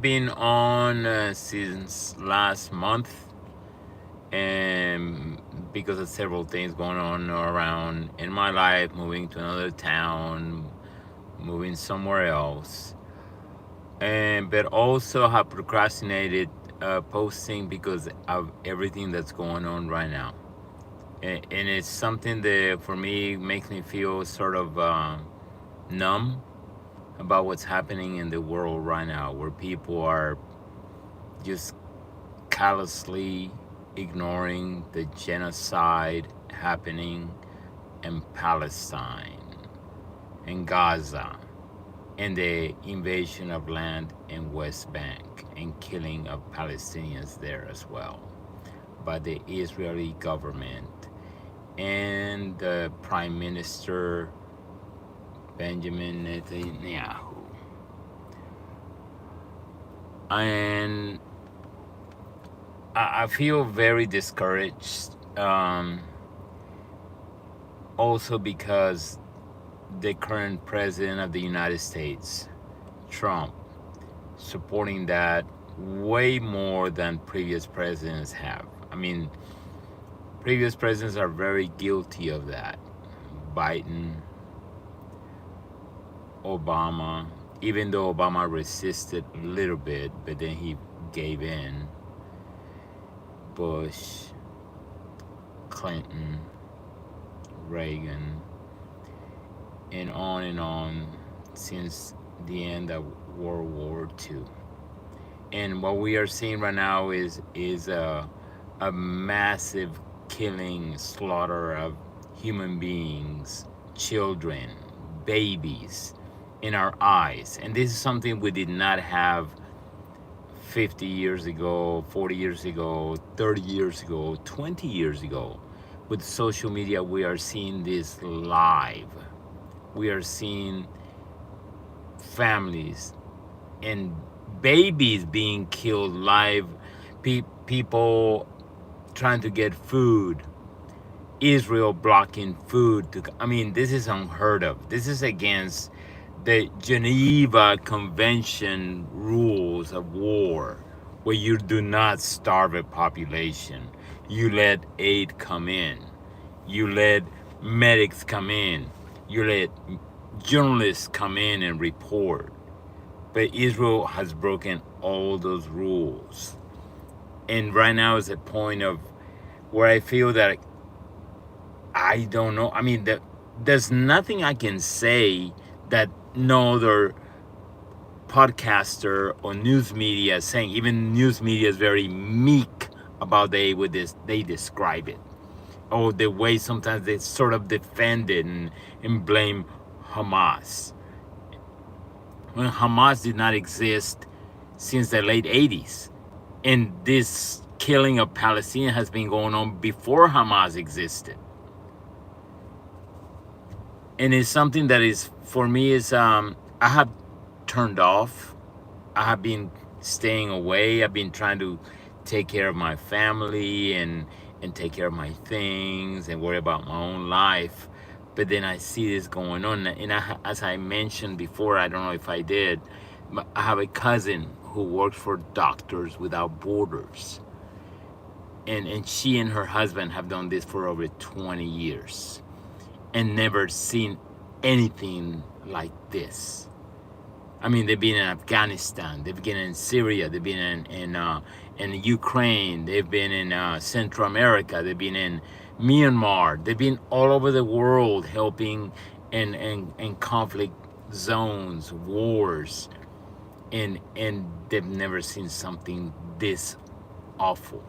Been on since last month, and because of several things going on around in my life, moving to another town, moving somewhere else, and but also have procrastinated posting because of everything that's going on right now, and it's something that for me makes me feel sort of numb about what's happening in the world right now, where people are just callously ignoring the genocide happening in Palestine, in Gaza, and the invasion of land in West Bank and killing of Palestinians there as well by the Israeli government and the Prime Minister Benjamin Netanyahu. And I feel very discouraged. Also because the current president of the United States, Trump, supporting that way more than previous presidents have. I mean, previous presidents are very guilty of that. Biden, Obama, even though Obama resisted a little bit, but then he gave in. Bush, Clinton, Reagan, and on since the end of World War II. And what we are seeing right now is a massive killing, slaughter of human beings, children, babies in our eyes. And this is something we did not have 50 years ago, 40 years ago, 30 years ago, 20 years ago. With social media, we are seeing this live. We are seeing families and babies being killed live, people trying to get food, Israel blocking food. I mean, this is unheard of. This is against the Geneva Convention rules of war, where you do not starve a population. You let aid come in. You let medics come in. You let journalists come in and report. But Israel has broken all those rules. And right now is a point of where I feel that I don't know. I mean, there's nothing I can say that no other podcaster or news media is saying. Even news media is very meek about they describe it. Or the way sometimes they sort of defend it and blame Hamas. When Hamas did not exist since the late 80s. And this killing of Palestinians has been going on before Hamas existed. And it's something that is, for me, is I have turned off. I have been staying away. I've been trying to take care of my family and take care of my things and worry about my own life. But then I see this going on. And as I mentioned before, I don't know if I did, but I have a cousin who works for Doctors Without Borders. And she and her husband have done this for over 20 years and never seen anything like this. I mean, they've been in Afghanistan, they've been in Syria, they've been in Ukraine, they've been in Central America, they've been in Myanmar, they've been all over the world helping in conflict zones, wars, and they've never seen something this awful,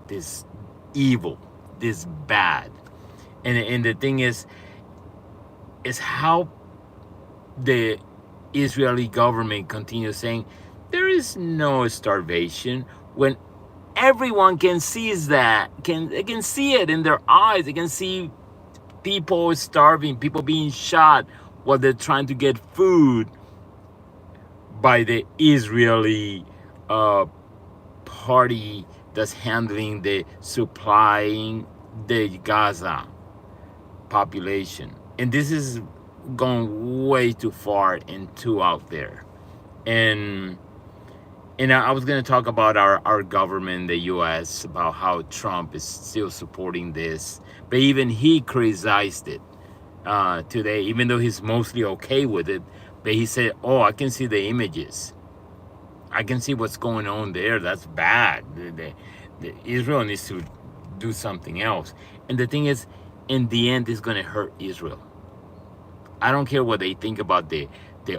this evil, this bad. And the thing is how the Israeli government continues saying there is no starvation when everyone can see that, they can see it in their eyes. They can see people starving, people being shot while they're trying to get food by the Israeli party that's handling the supplying the Gaza population. And this is going way too far and too out there. And And I was going to talk about our government, the U.S., about how Trump is still supporting this. But even he criticized it today, even though he's mostly okay with it. But he said, oh, I can see the images. I can see what's going on there. That's bad. Israel needs to do something else. And the thing is, in the end, it's going to hurt Israel. I don't care what they think about the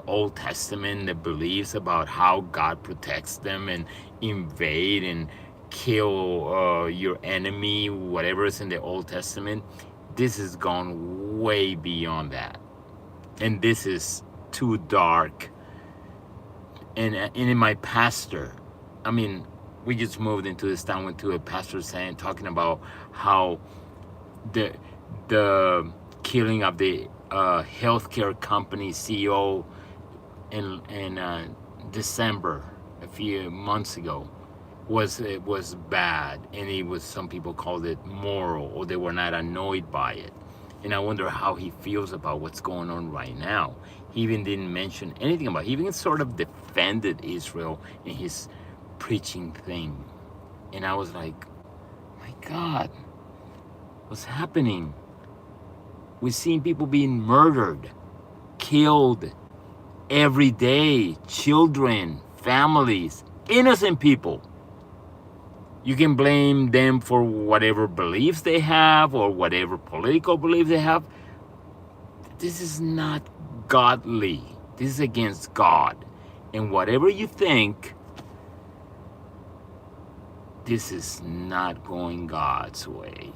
Old Testament, the beliefs about how God protects them and invade and kill your enemy, whatever is in the Old Testament. This has gone way beyond that, and this is too dark. And in my pastor, I mean, we just moved into this town, went to a pastor saying, talking about how the killing of the healthcare company CEO in December a few months ago was bad, and it was, some people called it moral, or they were not annoyed by it. And I wonder how he feels about what's going on right now. He even didn't mention anything about it. He even sort of defended Israel in his preaching thing. And I was like, my God, what's happening? We're seeing people being murdered, killed every day, children, families, innocent people. You can blame them for whatever beliefs they have or whatever political beliefs they have. This is not godly. This is against God. And whatever you think, this is not going God's way.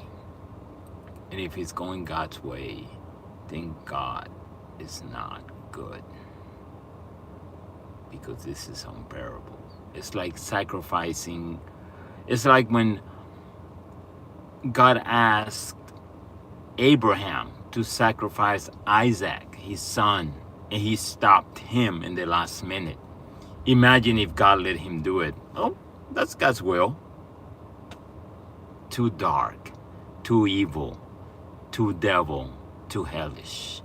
And if it's going God's way, then God is not good. Because this is unbearable. It's like sacrificing. It's like when God asked Abraham to sacrifice Isaac, his son, and he stopped him in the last minute. Imagine if God let him do it. Oh, that's God's will. Too dark, too evil, too devil, too hellish.